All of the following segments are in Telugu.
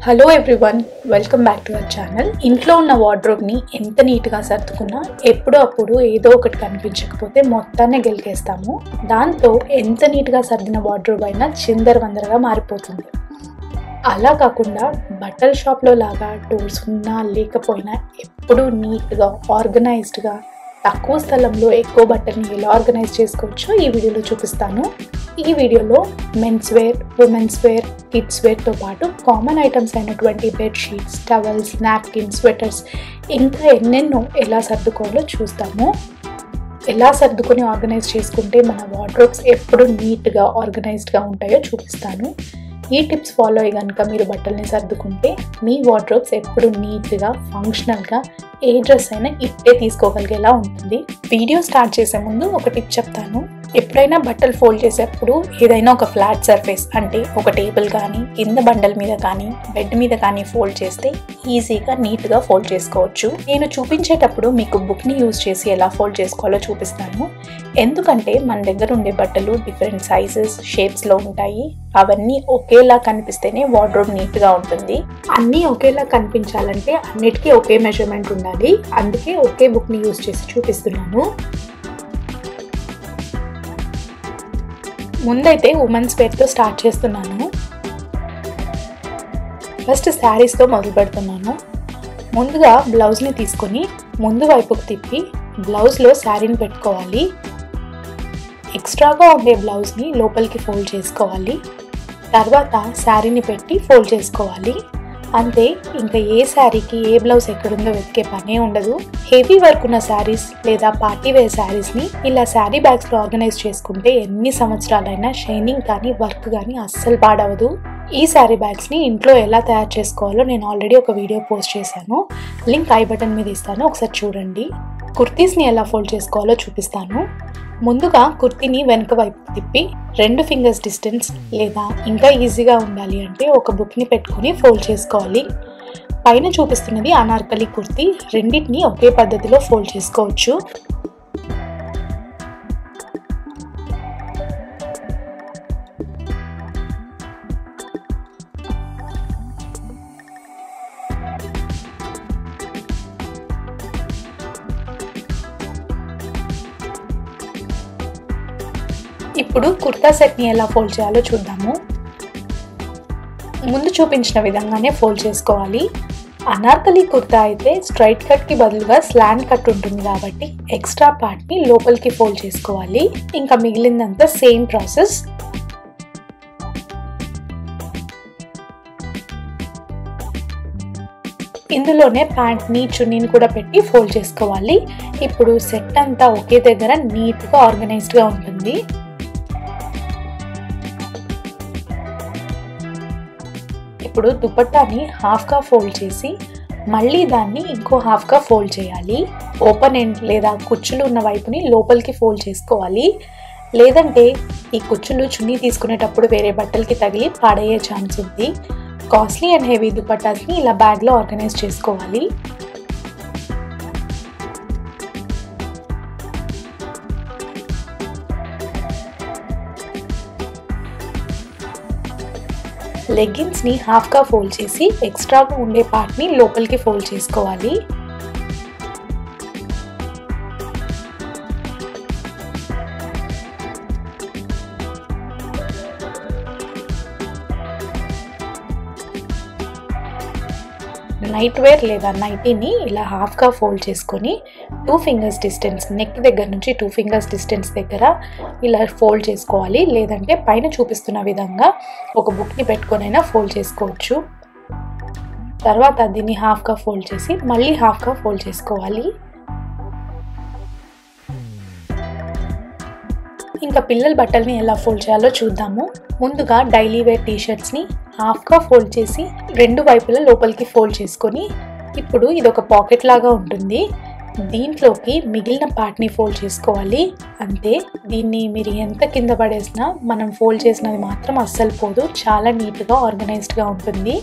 Hello everyone, welcome back to our channel. ఇంట్లో ఉన్న వార్డ్రోబ్ని ఎంత నీట్గా సర్దుకున్నా ఎప్పుడో అప్పుడు ఏదో ఒకటి కనిపించకపోతే మొత్తాన్ని గెలికేస్తాము. దాంతో ఎంత నీట్గా సర్దిన వార్డ్రోబ్ అయినా చిందరవందరగా మారిపోతుంది. అలా కాకుండా బట్టల షాప్లో లాగా డోర్స్ ఉన్నా లేకపోయినా ఎప్పుడూ నీట్గా ఆర్గనైజ్డ్గా తక్కువ స్థలంలో ఎక్కువ బట్టల్ని ఎలా ఆర్గనైజ్ చేసుకోవచ్చో ఈ వీడియోలో చూపిస్తాను. ఈ వీడియోలో men's wear, women's wear, kids వేర్తో పాటు కామన్ ఐటమ్స్ అయినటువంటి బెడ్షీట్స్, టవల్స్, నాప్కిన్స్, స్వెటర్స్ ఇంకా ఎన్నెన్నో ఎలా సర్దుకోవాలో చూస్తాము. ఎలా సర్దుకొని ఆర్గనైజ్ చేసుకుంటే మన వార్డ్రోబ్స్ ఎప్పుడు నీట్గా ఆర్గనైజ్డ్గా ఉంటాయో చూపిస్తాను. ఈ టిప్స్ ఫాలో అయ్యి కనుక మీరు బట్టల్ని సర్దుకుంటే మీ వార్డ్రోబ్స్ ఎప్పుడు నీట్గా ఫంక్షనల్గా ఏ డ్రెస్ అయినా ఇట్టే తీసుకోగలిగేలా ఉంటుంది. వీడియో స్టార్ట్ చేసే ముందు ఒక టిప్ చెప్తాను. ఎప్పుడైనా బట్టలు ఫోల్డ్ చేసేప్పుడు ఏదైనా ఒక ఫ్లాట్ సర్ఫేస్ అంటే ఒక టేబుల్ కానీ కింద బండల మీద కానీ బెడ్ మీద కానీ ఫోల్డ్ చేస్తే ఈజీగా నీట్గా ఫోల్డ్ చేసుకోవచ్చు. నేను చూపించేటప్పుడు మీకు బుక్ని యూజ్ చేసి ఎలా ఫోల్డ్ చేసుకోవాలో చూపిస్తాను. ఎందుకంటే మన దగ్గర ఉండే బట్టలు డిఫరెంట్ సైజెస్, షేప్స్లో ఉంటాయి. అవన్నీ ఒకేలా కనిపిస్తేనే వార్డ్రోబ్ నీట్గా ఉంటుంది. అన్నీ ఒకేలా కనిపించాలంటే అన్నిటికీ ఒకే మెజర్మెంట్ ఉండాలి. అందుకే ఒకే బుక్ని యూజ్ చేసి చూపిస్తున్నాను. ముందైతే ఉమెన్స్ వేర్తో స్టార్ట్ చేస్తున్నాను. ఫస్ట్ శారీస్తో మొదలు పెడుతున్నాను. ముందుగా బ్లౌజ్ని తీసుకొని ముందు వైపుకు తిప్పి బ్లౌజ్లో శారీని పెట్టుకోవాలి. ఎక్స్ట్రాగా ఉండే బ్లౌజ్ని లోపలికి ఫోల్డ్ చేసుకోవాలి. తర్వాత శారీని పెట్టి ఫోల్డ్ చేసుకోవాలి. అంతే, ఇంకా ఏ శారీకి ఏ బ్లౌజ్ ఎక్కడుందో వెతికే పనే ఉండదు. హెవీ వర్క్ ఉన్న శారీస్ లేదా పార్టీ వేర్ శారీస్ని ఇలా శారీ బ్యాగ్స్లో ఆర్గనైజ్ చేసుకుంటే ఎన్ని సంవత్సరాలైనా షైనింగ్ కానీ వర్క్ కానీ అస్సలు పాడవదు. ఈ శారీ బ్యాగ్స్ని ఇంట్లో ఎలా తయారు చేసుకోవాలో నేను ఆల్రెడీ ఒక వీడియో పోస్ట్ చేశాను. లింక్ ఐ బటన్ మీద ఇస్తాను, ఒకసారి చూడండి. కుర్తీస్ని ఎలా ఫోల్డ్ చేసుకోవాలో చూపిస్తాను. ముందుగా కుర్తీని వెనుక వైపు తిప్పి 2 ఫింగర్స్ డిస్టెన్స్ లేదా ఇంకా ఈజీగా ఉండాలి అంటే ఒక బుక్ని పెట్టుకుని ఫోల్డ్ చేసుకోవాలి. పైన చూపిస్తున్నది అనార్కలి కుర్తీ. రెండింటిని ఒకే పద్ధతిలో ఫోల్డ్ చేసుకోవచ్చు. ఇప్పుడు కుర్తా సెట్ని ఎలా ఫోల్డ్ చేయాలో చూద్దాము. ముందు చూపించిన విధంగానే ఫోల్డ్ చేసుకోవాలి. అనార్కలి కుర్తా అయితే స్ట్రైట్ కట్కి బదులుగా స్లాంట్ కట్ ఉంటుంది కాబట్టి ఎక్స్ట్రా పార్ట్ని లోపలికి ఫోల్డ్ చేసుకోవాలి. ఇంకా మిగిలిందంతా సేమ్ ప్రాసెస్. ఇందులోనే ప్యాంట్ని, చున్నీని కూడా పెట్టి ఫోల్డ్ చేసుకోవాలి. ఇప్పుడు సెట్ అంతా ఒకే దగ్గర నీట్గా ఆర్గనైజ్డ్గా ఉంటుంది. ఇప్పుడు దుపట్టాని హాఫ్గా ఫోల్డ్ చేసి మళ్ళీ దాన్ని ఇంకో హాఫ్గా ఫోల్డ్ చేయాలి. ఓపెన్ ఎండ్ లేదా కుచ్చులు ఉన్న వైపుని లోపలికి ఫోల్డ్ చేసుకోవాలి. లేదంటే ఈ కుచ్చులు చున్నీ తీసుకునేటప్పుడు వేరే బట్టలకి తగిలి పాడయ్యే ఛాన్స్ ఉంది. కాస్ట్లీ అండ్ హెవీ దుపట్టాస్ని ఇలా బ్యాగ్లో ఆర్గనైజ్ చేసుకోవాలి. లెగ్గిన్స్ని హాఫ్గా ఫోల్డ్ చేసి ఎక్స్ట్రాగా ఉండే పార్ట్ని లోపలికి ఫోల్డ్ చేసుకోవాలి. నైట్ వేర్ లేదా నైటీని ఇలా హాఫ్గా ఫోల్డ్ చేసుకొని 2 ఫింగర్స్ డిస్టెన్స్, నెక్ దగ్గర నుంచి 2 ఫింగర్స్ డిస్టెన్స్ దగ్గర ఇలా ఫోల్డ్ చేసుకోవాలి. లేదంటే పైన చూపిస్తున్న విధంగా ఒక బుక్ని పెట్టుకొనైనా ఫోల్డ్ చేసుకోవచ్చు. తర్వాత దీన్ని హాఫ్గా ఫోల్డ్ చేసి మళ్ళీ హాఫ్గా ఫోల్డ్ చేసుకోవాలి. ఇంకా పిల్లల బట్టల్ని ఎలా ఫోల్డ్ చేయాలో చూద్దాము. ముందుగా డైలీ వేర్ టీషర్ట్స్ని హాఫ్గా ఫోల్డ్ చేసి 2 వైపులా లోపలికి ఫోల్డ్ చేసుకొని ఇప్పుడు ఇది ఒక పాకెట్ లాగా ఉంటుంది. దీంట్లోకి మిగిలిన పార్ట్ని ఫోల్డ్ చేసుకోవాలి. అంతే, దీన్ని మీరు ఎంత కింద పడేసినా మనం ఫోల్డ్ చేసినది మాత్రం అస్సలు పోదు. చాలా నీట్గా ఆర్గనైజ్డ్గా ఉంటుంది.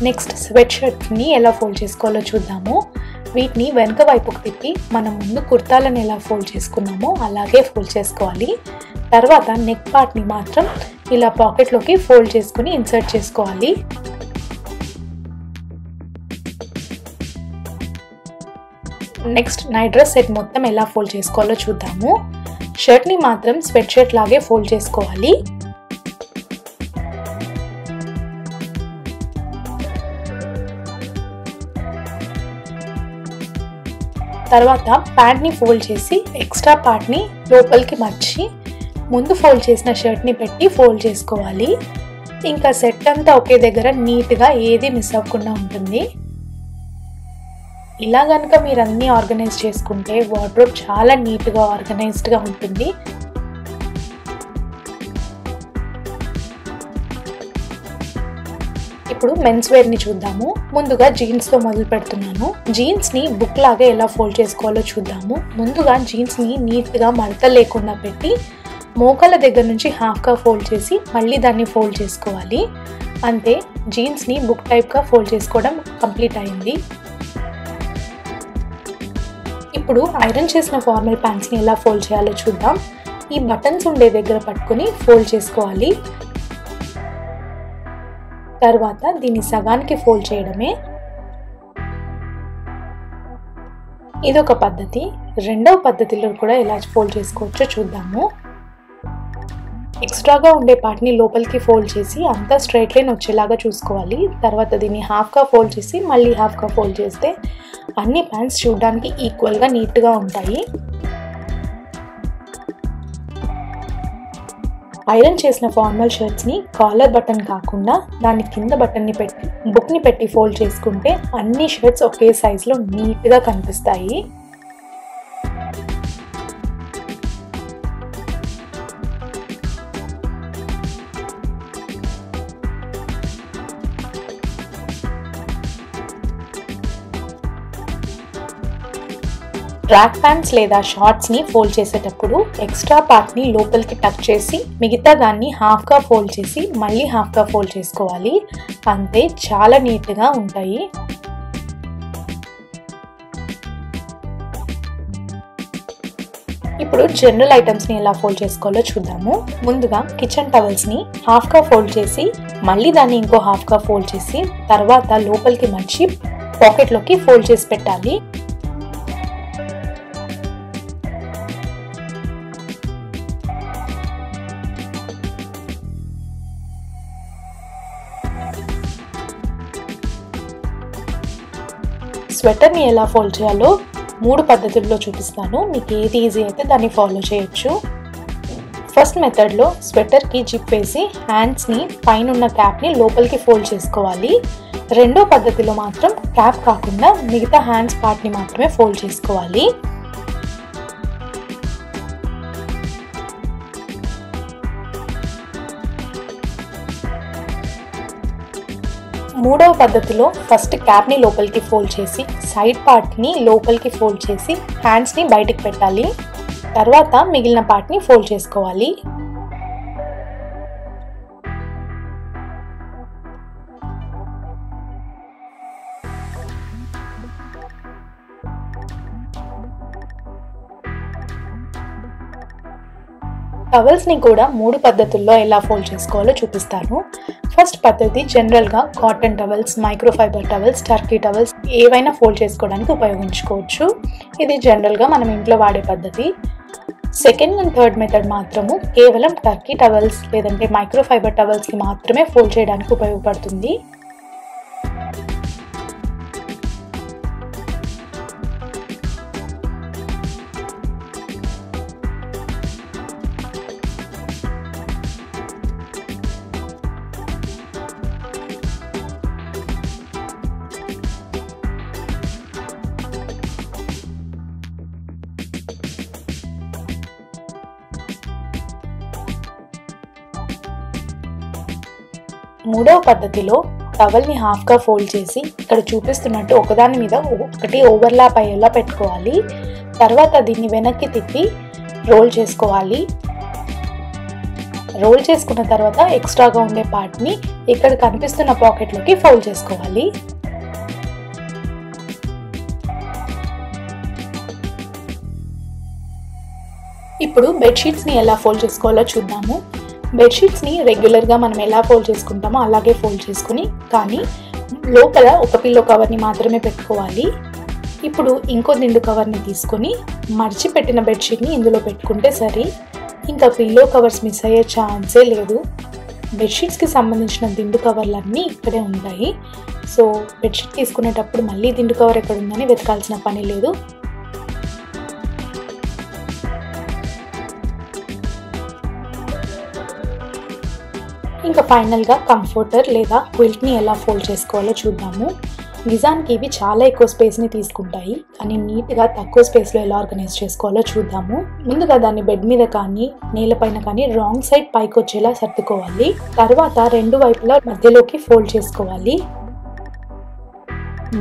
నెక్స్ట్ స్వెట్ షర్ట్ని ఎలా ఫోల్డ్ చేసుకోవాలో చూద్దాము. వీటిని వెనుక వైపుకు తిప్పి మనం ముందు కుర్తాలను ఎలా ఫోల్డ్ చేసుకున్నామో అలాగే ఫోల్డ్ చేసుకోవాలి. తర్వాత నెక్ పార్ట్ని మాత్రం ఇలా పాకెట్లోకి ఫోల్డ్ చేసుకుని ఇన్సర్ట్ చేసుకోవాలి. నెక్స్ట్ నైట్ డ్రెస్ సెట్ మొత్తం ఎలా ఫోల్డ్ చేసుకోవాలో చూద్దాము. షర్ట్ని మాత్రం స్వెట్ షర్ట్ లాగే ఫోల్డ్ చేసుకోవాలి. తర్వాత ప్యాంట్ని ఫోల్డ్ చేసి ఎక్స్ట్రా పార్ట్ని లోపలికి మర్చి ముందు ఫోల్డ్ చేసిన షర్ట్ని పెట్టి ఫోల్డ్ చేసుకోవాలి. ఇంకా సెట్ అంతా ఒకే దగ్గర నీట్గా ఏది మిస్ అవ్వకుండా ఉంటుంది. ఇలా కనుక మీరు అన్నీ ఆర్గనైజ్ చేసుకుంటే వార్డ్రోబ్ చాలా నీట్గా ఆర్గనైజ్డ్గా ఉంటుంది. ఇప్పుడు మెన్స్ వేర్ని చూద్దాము. ముందుగా జీన్స్తో మొదలు పెడుతున్నాను. జీన్స్ని బుక్ లాగా ఎలా ఫోల్డ్ చేసుకోవాలో చూద్దాము. ముందుగా జీన్స్ని నీట్గా మడత లేకుండా పెట్టి మోకాల దగ్గర నుంచి హాఫ్గా ఫోల్డ్ చేసి మళ్ళీ దాన్ని ఫోల్డ్ చేసుకోవాలి. అంతే, జీన్స్ని బుక్ టైప్గా ఫోల్డ్ చేసుకోవడం కంప్లీట్ అయింది. ఇప్పుడు ఐరన్ చేసిన ఫార్మల్ ప్యాంట్స్ని ఎలా ఫోల్డ్ చేయాలో చూద్దాం. ఈ బటన్స్ ఉండే దగ్గర పట్టుకొని ఫోల్డ్ చేసుకోవాలి. తర్వాత దీన్ని సగానికి ఫోల్డ్ చేయడమే. ఇదొక పద్ధతి. రెండవ పద్ధతిలో కూడా ఎలా ఫోల్డ్ చేసుకోవచ్చో చూద్దాము. ఎక్స్ట్రాగా ఉండే పార్ట్ని లోపలికి ఫోల్డ్ చేసి అంతా స్ట్రైట్ లైన్ వచ్చేలాగా చూసుకోవాలి. తర్వాత దీన్ని హాఫ్గా ఫోల్డ్ చేసి మళ్ళీ హాఫ్గా ఫోల్డ్ చేస్తే అన్ని ప్యాంట్స్ చూడడానికి ఈక్వల్గా నీట్గా ఉంటాయి. ఐరన్ చేసిన ఫార్మల్ షర్ట్స్ని కాలర్ బటన్ కాకుండా దాని కింద బటన్ని పెట్టి బుక్ని పెట్టి ఫోల్డ్ చేసుకుంటే అన్ని షర్ట్స్ ఒకే సైజులో నీట్గా కనిపిస్తాయి. ట్రాక్ ప్యాంట్స్ లేదా షార్ట్స్ని ఫోల్డ్ చేసేటప్పుడు ఎక్స్ట్రా పార్ట్ని లోపలికి టచ్ చేసి మిగతా దాన్ని హాఫ్గా ఫోల్డ్ చేసి మళ్ళీ హాఫ్గా ఫోల్డ్ చేసుకోవాలి. అంతే, చాలా నీట్గా ఉంటాయి. ఇప్పుడు జనరల్ ఐటమ్స్ని ఎలా ఫోల్డ్ చేసుకోవాలో చూద్దాము. ముందుగా కిచెన్ టవల్స్ని హాఫ్గా ఫోల్డ్ చేసి మళ్ళీ దాన్ని ఇంకో హాఫ్గా ఫోల్డ్ చేసి తర్వాత లోపలికి మర్చి పాకెట్లోకి ఫోల్డ్ చేసి పెట్టాలి. స్వెటర్ని ఎలా ఫోల్డ్ చేయాలో 3 పద్ధతుల్లో చూపిస్తాను. మీకు ఏది ఈజీ అయితే దాన్ని ఫాలో చేయొచ్చు. ఫస్ట్ మెథడ్లో స్వెటర్కి జిప్ వేసి హ్యాండ్స్ని పైన ఉన్న క్యాప్ని లోపలికి ఫోల్డ్ చేసుకోవాలి. రెండో పద్ధతిలో మాత్రం క్యాప్ కాకుండా మిగతా హ్యాండ్స్ పార్ట్ని మాత్రమే ఫోల్డ్ చేసుకోవాలి. మూడవ పద్ధతిలో ఫస్ట్ క్యాప్ని లోపలికి ఫోల్డ్ చేసి సైడ్ పార్ట్ని లోపలికి ఫోల్డ్ చేసి హ్యాండ్స్ని బయటికి పెట్టాలి. తర్వాత మిగిలిన పార్ట్ని ఫోల్డ్ చేసుకోవాలి. టవల్స్ని కూడా 3 పద్ధతుల్లో ఎలా ఫోల్డ్ చేసుకోవాలో చూపిస్తాను. ఫస్ట్ పద్ధతి జనరల్గా cotton towels, microfibre towels, Turkey towels ఏవైనా ఫోల్డ్ చేసుకోవడానికి ఉపయోగించుకోవచ్చు. ఇది జనరల్గా మనం ఇంట్లో వాడే పద్ధతి. సెకండ్ అండ్ థర్డ్ మెథడ్ మాత్రము కేవలం టర్కీ టవల్స్ లేదంటే మైక్రోఫైబర్ టవల్స్కి మాత్రమే ఫోల్డ్ చేయడానికి ఉపయోగపడుతుంది. మూడవ పద్ధతిలో టవల్ని హాఫ్గా ఫోల్డ్ చేసి ఇక్కడ చూపిస్తున్నట్టు ఒకదాని మీద ఒకటి ఓవర్లాప్ అయ్యేలా పెట్టుకోవాలి. తర్వాత దీన్ని వెనక్కి తిప్పి రోల్ చేసుకోవాలి. రోల్ చేసుకున్న తర్వాత ఎక్స్ట్రాగా ఉండే పార్ట్ని ఇక్కడ కనిపిస్తున్న పాకెట్లోకి ఫోల్డ్ చేసుకోవాలి. ఇప్పుడు బెడ్షీట్స్ని ఎలా ఫోల్డ్ చేసుకోవాలో చూద్దాము. బెడ్షీట్స్ని రెగ్యులర్గా మనం ఎలా ఫోల్డ్ చేసుకుంటామో అలాగే ఫోల్డ్ చేసుకుని కానీ లోపల ఒక పిల్లో కవర్ని మాత్రమే పెట్టుకోవాలి. ఇప్పుడు ఇంకో దిండు కవర్ని తీసుకొని మడిచి పెట్టిన బెడ్షీట్ని ఇందులో పెట్టుకుంటే సరి. ఇంకా పిల్లో కవర్స్ మిస్ అయ్యే ఛాన్సే లేదు. బెడ్షీట్స్కి సంబంధించిన దిండు కవర్లన్నీ ఇక్కడే ఉంటాయి. సో బెడ్షీట్ తీసుకునేటప్పుడు మళ్ళీ దిండు కవర్ ఎక్కడ ఉందని వెతకాల్సిన పని లేదు. ఇంకా ఫైనల్గా కంఫర్టర్ లేదా క్విల్ట్ని ఎలా ఫోల్డ్ చేసుకోవాలో చూద్దాము. నిజానికి ఇవి చాలా ఎక్కువ స్పేస్ని తీసుకుంటాయి, కానీ నీట్గా తక్కువ స్పేస్లో ఎలా ఆర్గనైజ్ చేసుకోవాలో చూద్దాము. ముందుగా దాన్ని బెడ్ మీద కానీ నేలపైన కానీ రాంగ్ సైడ్ పైకి వచ్చేలా సర్దుకోవాలి. తర్వాత రెండు వైపులా మధ్యలోకి ఫోల్డ్ చేసుకోవాలి.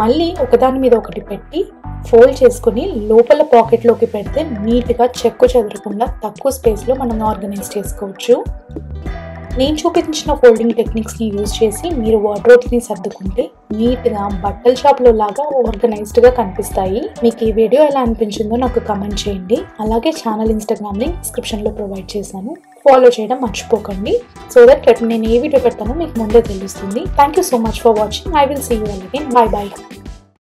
మళ్ళీ ఒకదాని మీద ఒకటి పెట్టి ఫోల్డ్ చేసుకుని లోపల పాకెట్లోకి పెడితే నీట్గా చెక్కు చెదరకుండా తక్కువ స్పేస్లో మనం ఆర్గనైజ్ చేసుకోవచ్చు. నేను చూపించిన ఫోల్డింగ్ టెక్నిక్స్ని యూజ్ చేసి మీరు వార్డ్రోబ్స్ని సర్దుకుంటే నీట్గా బట్టల షాప్లో లాగా ఆర్గనైజ్డ్గా కనిపిస్తాయి. మీకు ఈ వీడియో ఎలా అనిపించిందో నాకు కమెంట్ చేయండి. అలాగే ఛానల్ ఇన్స్టాగ్రామ్ లింక్ డిస్క్రిప్షన్లో ప్రొవైడ్ చేశాను, ఫాలో చేయడం మర్చిపోకండి. సో దట్ నేను ఏ వీడియో పెడతానో మీకు ముందే తెలుస్తుంది. Thank you so much for watching. I will see you again. Bye by.